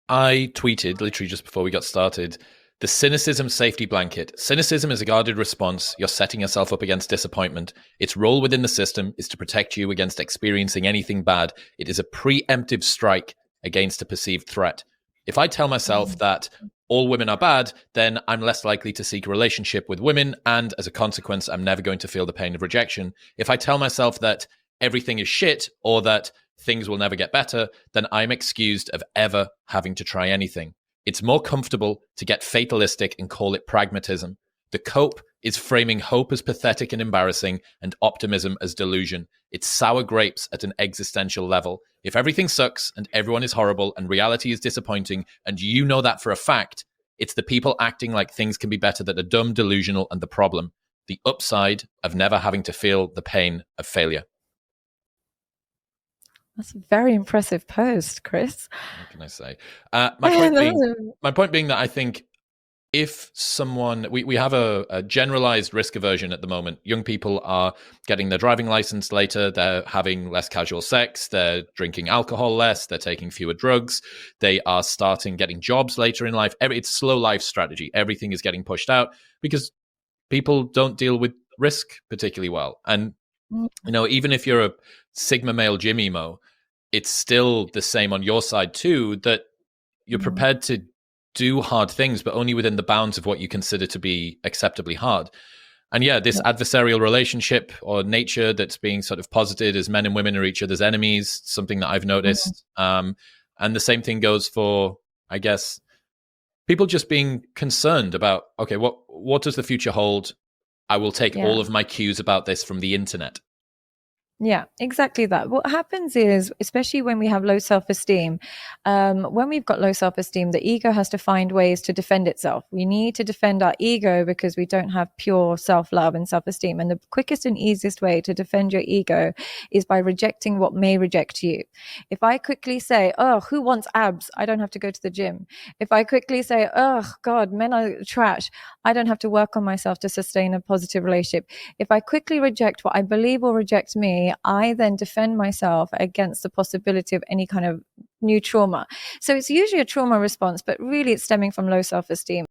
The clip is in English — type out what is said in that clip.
I tweeted literally just before we got started the cynicism safety blanket. Cynicism is a guarded response. You're setting yourself up against disappointment. Its role within the system is to protect you against experiencing anything bad. It is a preemptive strike against a perceived threat. If I tell myself that all women are bad, then I'm less likely to seek a relationship with women. And as a consequence, I'm never going to feel the pain of rejection. If I tell myself that everything is shit or that things will never get better, then I'm excused of ever having to try anything. It's more comfortable to get fatalistic and call it pragmatism. The cope is framing hope as pathetic and embarrassing and optimism as delusion. It's sour grapes at an existential level. If everything sucks and everyone is horrible and reality is disappointing, and you know that for a fact, it's the people acting like things can be better that are dumb, delusional, and the problem. The upside of never having to feel the pain of failure. That's a very impressive post, Chris. What can I say? My point being that I think if someone, we have a generalized risk aversion at the moment. Young people are getting their driving license later. They're having less casual sex. They're drinking alcohol less. They're taking fewer drugs. They are starting getting jobs later in life. It's slow life strategy. Everything is getting pushed out because people don't deal with risk particularly well. And, even if you're a Sigma male gym emo, it's still the same on your side too, that you're prepared to do hard things, but only within the bounds of what you consider to be acceptably hard. And this adversarial relationship or nature that's being sort of posited as men and women are each other's enemies, something that I've noticed. And the same thing goes for, I guess, people just being concerned about, okay, what does the future hold? I will take all of my cues about this from the internet. Yeah, exactly that. What happens is, especially when we have low self-esteem, when we've got low self-esteem, the ego has to find ways to defend itself. We need to defend our ego because we don't have pure self-love and self-esteem. And the quickest and easiest way to defend your ego is by rejecting what may reject you. If I quickly say, oh, who wants abs? I don't have to go to the gym. If I quickly say, oh, God, men are trash, I don't have to work on myself to sustain a positive relationship. If I quickly reject what I believe will reject me, I then defend myself against the possibility of any kind of new trauma. So it's usually a trauma response, but really it's stemming from low self-esteem.